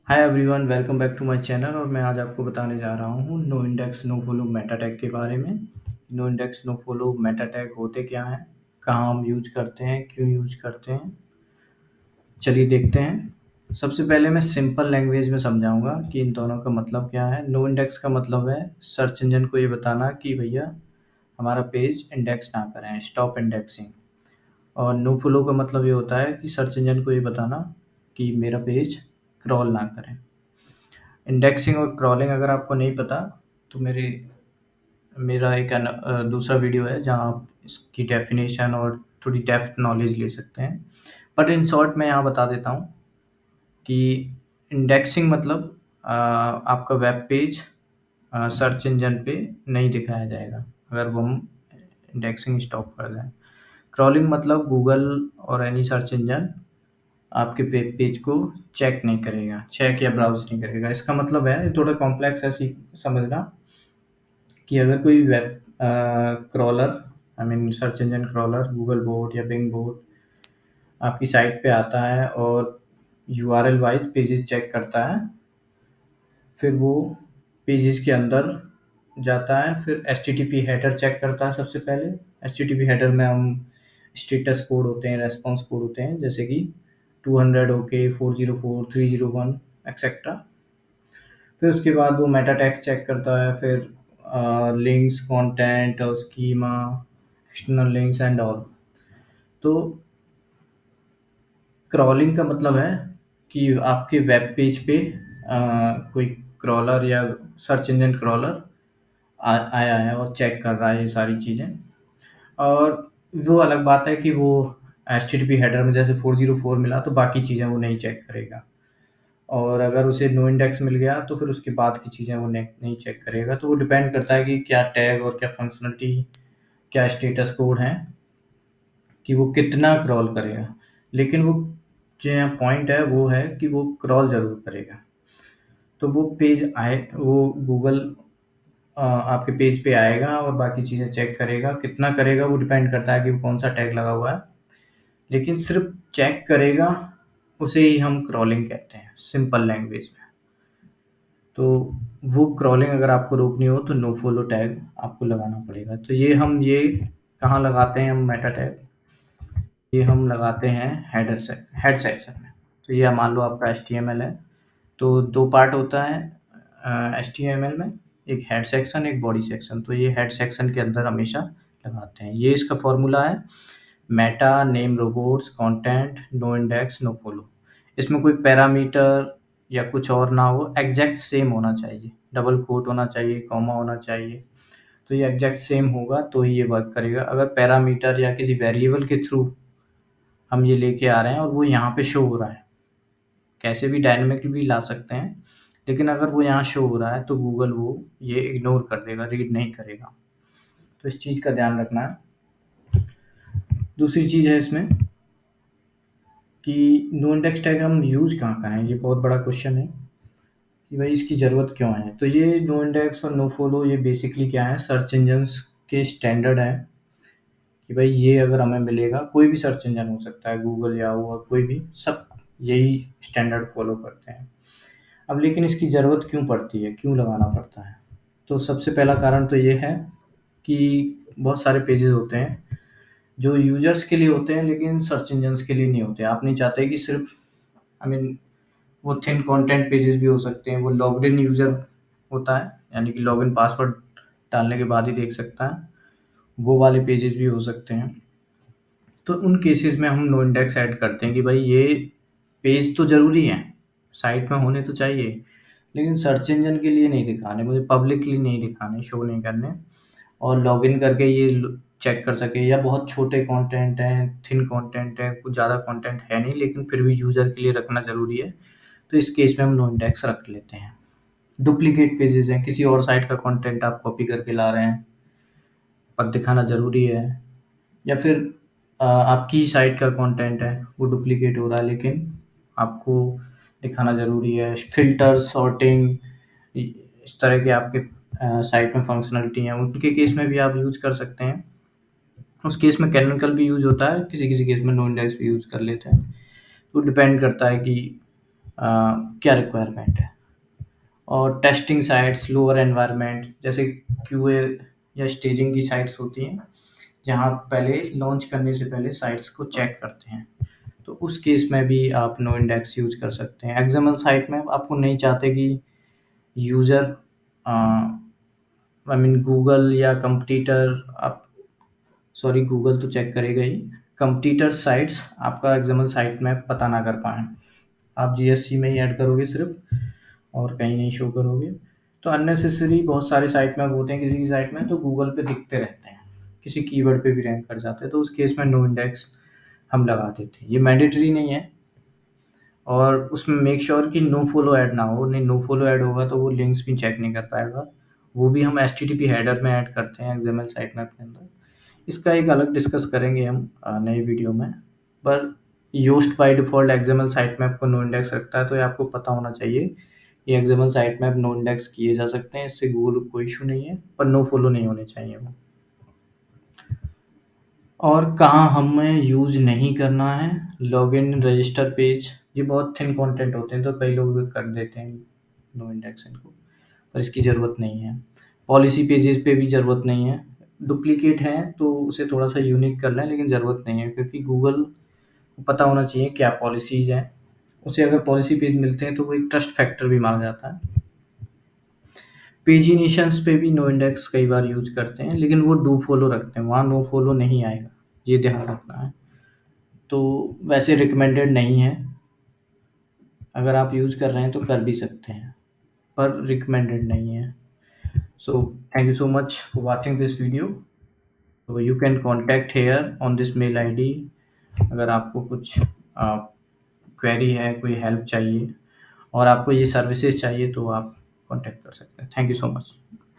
Hi everyone, welcome back to my channel. और मैं आज आपको बताने जा रहा हूँ no index no follow meta tag के बारे में। No index no follow meta tag होते क्या हैं, कहाँ हम यूज करते हैं, क्यों यूज करते हैं, चलिए देखते हैं। सबसे पहले मैं सिंपल लैंग्वेज में समझाऊंगा कि इन दोनों का मतलब क्या है। नो इंडेक्स का मतलब है सर्च इंजन को ये बताना कि भैया हमारा पेज इंडेक्स ना करें, स्टॉप इंडेक्सिंग। और नो फॉलो का मतलब ये होता है कि सर्च इंजन को ये बताना कि मेरा पेज क्रॉल ना करें। इंडेक्सिंग और क्रॉलिंग अगर आपको नहीं पता तो मेरा एक दूसरा वीडियो है जहाँ आप इसकी डेफिनेशन और थोड़ी डेप्थ नॉलेज ले सकते हैं। बट इन शॉर्ट मैं यहाँ बता देता हूँ कि इंडेक्सिंग मतलब आपका वेब पेज सर्च इंजन पे नहीं दिखाया जाएगा अगर वो हम इंडेक्सिंग स्टॉप कर दें। क्रॉलिंग मतलब गूगल और एनी सर्च इंजन आपके पेज को चेक नहीं करेगा, चेक या ब्राउज़ नहीं करेगा। इसका मतलब है, ये थोड़ा कॉम्प्लेक्स है समझना, कि अगर कोई web crawler, I mean search engine crawler, Google boat या बिंग बोट आपकी साइट पे आता है और यूआरएल वाइज पेजेस चेक करता है, फिर वो पेजेस के अंदर जाता है, फिर एचटीटीपी हेडर चेक करता है। सबसे पहले एचटीटीपी हेडर में हम स्टेटस कोड होते हैं, रेस्पॉन्स कोड होते हैं, जैसे कि 200 ओके, 404, 301 एक्सेट्रा। फिर उसके बाद वो मेटा टेक्स्ट चेक करता है, फिर लिंक्स, कंटेंट और schema, external links and all. तो क्रॉलिंग का मतलब है कि आपके वेब पेज पे कोई क्रॉलर या सर्च इंजन क्रॉलर आया है और चेक कर रहा है ये सारी चीज़ें। और वो अलग बात है कि वो एचटीटीपी हेडर में जैसे 404 मिला तो बाकी चीज़ें वो नहीं चेक करेगा। और अगर उसे नो इंडेक्स मिल गया तो फिर उसके बाद की चीज़ें वो नहीं चेक करेगा। तो वो डिपेंड करता है कि क्या टैग और क्या फंक्शनलिटी, क्या स्टेटस कोड है, कि वो कितना क्रॉल करेगा। लेकिन वो जो यहाँ पॉइंट है वो है कि वो क्रॉल ज़रूर करेगा। तो वो पेज आए, वो गूगल आपके पेज पे आएगा और बाकी चीज़ें चेक करेगा। कितना करेगा वो डिपेंड करता है कि वो कौन सा टैग लगा हुआ है। लेकिन सिर्फ चेक करेगा, उसे ही हम क्रॉलिंग कहते हैं सिंपल लैंग्वेज में। तो वो क्रॉलिंग अगर आपको रोकनी हो तो नो फॉलो टैग आपको लगाना पड़ेगा। तो ये कहाँ लगाते हैं हम मेटा टैग? ये हम लगाते हैं हेड सेक्शन में। तो ये मान लो आपका एचटीएमएल है, तो 2 पार्ट होता है एचटीएमएल में, एक हेड सेक्शन, एक बॉडी सेक्शन। तो ये हेड सेक्शन के अंदर हमेशा लगाते हैं। ये इसका फॉर्मूला है meta name robots content no index no follow. इसमें कोई पैरामीटर या कुछ और ना हो, एग्जैक्ट सेम होना चाहिए, डबल कोट होना चाहिए, कॉमा होना चाहिए। तो ये एग्जैक्ट सेम होगा तो ही ये वर्क करेगा। अगर पैरामीटर या किसी वेरिएबल के थ्रू हम ये लेके आ रहे हैं और वो यहाँ पे शो हो रहा है, कैसे भी डायनामिकली भी ला सकते हैं, लेकिन अगर वो यहाँ शो हो रहा है तो गूगल वो ये इग्नोर कर देगा, रीड नहीं करेगा। तो इस चीज़ का ध्यान रखना है। दूसरी चीज़ है इसमें कि नो इंडेक्स टैग हम यूज़ कहाँ करें, ये बहुत बड़ा क्वेश्चन है कि भाई इसकी ज़रूरत क्यों है। तो ये नो इंडेक्स और नो फॉलो ये बेसिकली क्या है, सर्च इंजन्स के स्टैंडर्ड है कि भाई ये अगर हमें मिलेगा, कोई भी सर्च इंजन हो सकता है, गूगल, याहू और कोई भी, सब यही स्टैंडर्ड फॉलो करते हैं। अब लेकिन इसकी ज़रूरत क्यों पड़ती है, क्यों लगाना पड़ता है? तो सबसे पहला कारण तो ये है कि बहुत सारे पेजेस होते हैं जो यूज़र्स के लिए होते हैं लेकिन सर्च इंजन्स के लिए नहीं होते। आप नहीं चाहते कि सिर्फ, आई मीन, वो थिन कंटेंट पेजेस भी हो सकते हैं, वो लॉग्ड इन यूज़र होता है, यानी कि लॉगिन पासवर्ड डालने के बाद ही देख सकता है, वो वाले पेजेस भी हो सकते हैं। तो उन केसेस में हम नो इंडेक्स ऐड करते हैं कि भाई ये पेज तो ज़रूरी है, साइट में होने तो चाहिए, लेकिन सर्च इंजन के लिए नहीं दिखाने, मुझे पब्लिकली नहीं दिखाने, शो नहीं करने। और लॉगिन करके ये चेक कर सके, या बहुत छोटे कंटेंट हैं, थिन कंटेंट है, कुछ ज़्यादा कंटेंट है नहीं लेकिन फिर भी यूज़र के लिए रखना ज़रूरी है, तो इस केस में हम नो इंडेक्स रख लेते हैं। डुप्लीकेट पेजेस हैं, किसी और साइट का कंटेंट आप कॉपी करके ला रहे हैं पर दिखाना ज़रूरी है, या फिर आपकी ही साइट का कंटेंट है वो डुप्लीकेट हो रहा है लेकिन आपको दिखाना ज़रूरी है। फ़िल्टर, सॉर्टिंग, इस तरह के आपके साइट में फंक्शनलिटी हैं, उनके केस में भी आप यूज़ कर सकते हैं। उस केस में कैनोनिकल भी यूज़ होता है, किसी-किसी केस में नो इंडेक्स भी यूज़ कर लेते हैं। तो डिपेंड करता है कि क्या रिक्वायरमेंट है। और टेस्टिंग साइट्स, लोअर एनवायरनमेंट जैसे क्यूए या स्टेजिंग की साइट्स होती हैं, जहाँ पहले लॉन्च करने से पहले साइट्स को चेक करते हैं। तो उस केस में भी आप नो इंडेक्स यूज़ कर सकते हैं। एक्सएमएल साइट में आपको नहीं चाहते कि यूज़र आई मीन गूगल या कंपटीटर, आप सॉरी गूगल तो चेक करेगा ही, कंपटीटर साइट्स आपका एक्सएमएल साइट में पता ना कर पाएँ। आप जीएससी में ही ऐड करोगे सिर्फ, और कहीं नहीं शो करोगे। तो अननेसेसरी बहुत सारे साइट में होते हैं, किसी की साइट में तो गूगल पे दिखते रहते हैं, किसी कीवर्ड पे भी रैंक कर जाते हैं, तो उस केस में नो इंडेक्स हम लगा देते हैं। ये मैंडेटरी नहीं है, और उसमें मेक श्योर कि नो फॉलो ऐड ना हो। नहीं, नो फॉलो ऐड होगा तो वो लिंक्स भी चेक नहीं कर पाएगा। वो भी हम एचटीटीपी हेडर में ऐड करते हैं एक्सएमएल साइट मैप के अंदर। इसका एक अलग डिस्कस करेंगे हम नई वीडियो में। पर Yoast by default XML site map को नो इंडेक्स रखता है, तो ये आपको पता होना चाहिए। ये XML site map no index किए जा सकते हैं, इससे गूगल को कोई इश्यू नहीं है, पर नो फॉलो नहीं होने चाहिए वो। और कहाँ हमें यूज़ नहीं करना है, लॉगिन रजिस्टर पेज, ये बहुत थिन कंटेंट होते हैं, तो कई लोग भी कर देते हैं नो इंडेक्स इनको, पर इसकी ज़रूरत नहीं है। पॉलिसी पेजेस पे भी ज़रूरत नहीं है। डुप्लीकेट है तो उसे थोड़ा-सा यूनिक कर लें, लेकिन ज़रूरत नहीं है, क्योंकि गूगल को पता होना चाहिए क्या पॉलिसीज़ हैं। उसे अगर पॉलिसी पेज मिलते हैं तो वो एक ट्रस्ट फैक्टर भी माना जाता है। पेजिनेशंस पे भी नो इंडेक्स कई बार यूज़ करते हैं, लेकिन वो डू फॉलो रखते हैं, वहाँ नो फॉलो नहीं आएगा, ये ध्यान रखना है। तो वैसे रिकमेंडेड नहीं है, अगर आप यूज़ कर रहे हैं तो कर भी सकते हैं, पर रिकमेंडेड नहीं है। So thank you so much for watching this video. तो you can contact here on this mail ID, अगर आपको कुछ क्वेरी है, कोई हेल्प चाहिए और आपको ये सर्विसेज चाहिए, तो आप कॉन्टैक्ट कर सकते हैं। Thank you so much.